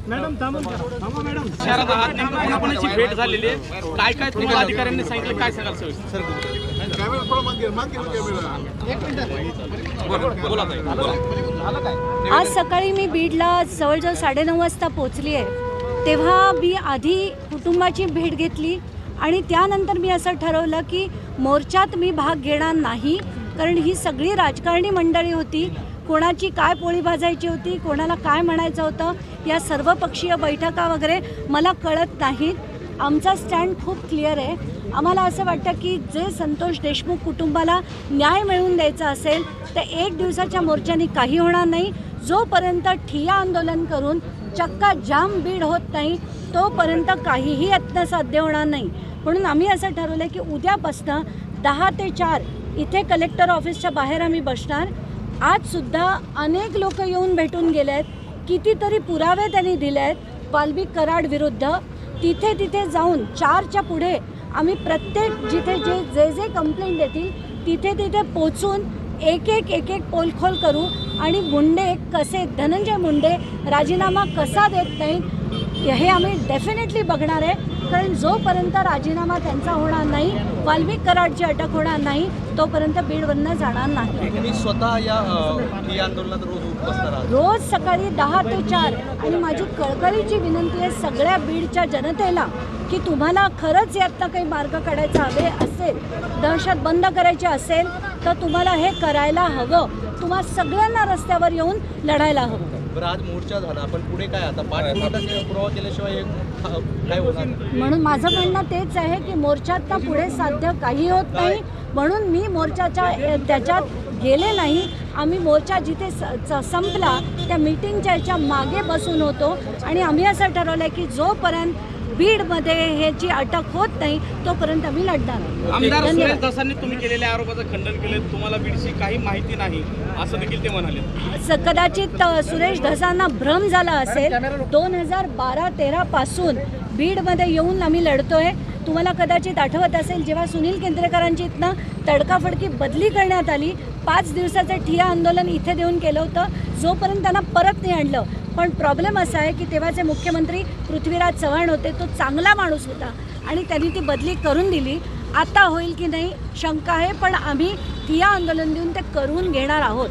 Madam थांबा madam. शहरात आहात, नेमकं कोणाकोणाची भेट झालेली आहे, काय काय तुम्हाला अधिकाऱ्यांनी सांगितलं, काय सांगाल सविस्तर? आज सकाळी मी बीडला जवळजवळ 9:30 वाजता पोहोचली आहे. तेव्हा मी आधी कुटुंबाची भेट घेतली आणि त्यानंतर मी असं ठरवलं की मोर्चात मी भाग घेणार नाही, कारण ही सगळी राजकारणी मंडळी होती. कोणाची काय पोळी भाजायची होती, कोणाला काय म्हणायचं होतं, या सर्वपक्षीय बैठका वगैरे मला कळत नाहीत. आमचा स्टँड खूप क्लिअर आहे. आम्हाला असं वाटतं की जे संतोष देशमुख कुटुंबाला न्याय मिळवून द्यायचा असेल तर 1 दिवसाच्या मोर्चाने काही होणार नाही. जोपर्यंत ठिय्या आंदोलन करून चक्का जाम बीड होत नाही तोपर्यंत काहीही यत्न साध्य होणार नाही. म्हणून आम्ही असं ठरवलं की उद्यापासून 10 ते 4 इथे कलेक्टर ऑफिसच्या बाहेर आम्ही बसणार. आजसुद्धा अनेक लोक येऊन भेटून गेले आहेत, कितीतरी पुरावे त्यांनी दिले आहेत वाल्मिक कराड विरुद्ध. तिथे जाऊन 4च्या पुढे आम्ही प्रत्येक जिथे जे कंप्लेंट देतील तिथे पोचून एक पोलखोल करू आणि मुंडे कसे, धनंजय मुंडे राजीनामा कसा देत नाही हे आम्ही डेफिनेटली बघणार आहे. कारण जोपर्यंत राजीनामा त्यांचा होणार नाही, वाल्मिक कराडची अटक होणार नाही, तोपर्यंत बीडवरनं जाणार नाही. मी स्वतः या आंदोलनात रोज उपस्थित रोज सकाळी 10 ते 4. आणि माझी कळकळीची विनंती आहे सगळ्या बीडच्या जनतेला की तुम्हाला खरंच यातनं काही मार्ग काढायचा हवे असेल, दहशत बंद करायची असेल तर तुम्हाला हे करायला हवं. तुम्हा सगळ्यांना रस्त्यावर येऊन लढायला हवं. बरं, आज मोर्चा झाला, आपण पुढे काय आता पुरावा केल्याशिवाय काय होणार? म्हणून माझं म्हणणं तेच आहे की मोर्चातनं पुढे साध्य काही होत नाही. म्हणून मी मोर्चाच्या त्याच्यात गेले नाही. आम्ही मोर्चा जिथे संपला त्या मीटिंगच्या याच्या मागे बसून होतो आणि आम्ही असं ठरवलं आहे की जोपर्यंत बीडमध्ये ह्याची अटक होत नाही तोपर्यंत आम्ही लढणार. आमदार सुरेश धसांनी तुम्ही केलेल्या आरोपाचं खंडन केले, तुम्हाला बीडची काही माहिती नाही असं देखील ते म्हणाले. कदाचित सुरेश धसांना भ्रम झाला असेल. 2012-13 पासून बीडमध्ये येऊन आम्ही लढतोय. तुम्हाला कदाचित आठवत असेल जेव्हा सुनील केंद्रेकरांची इथनं तडकाफडकी बदली करण्यात आली, 5 दिवसाचं ठिय्या आंदोलन इथे देऊन केलं होतं, जोपर्यंत त्यांना परत नाही आणलं. पण प्रॉब्लेम असा आहे की तेव्हाचे मुख्यमंत्री पृथ्वीराज चव्हाण होते, तो चांगला माणूस होता आणि त्यांनी ती बदली करून दिली. आता होईल की नाही शंका आहे, पण आम्ही ठिय्या आंदोलन देऊन ते करून घेणार आहोत.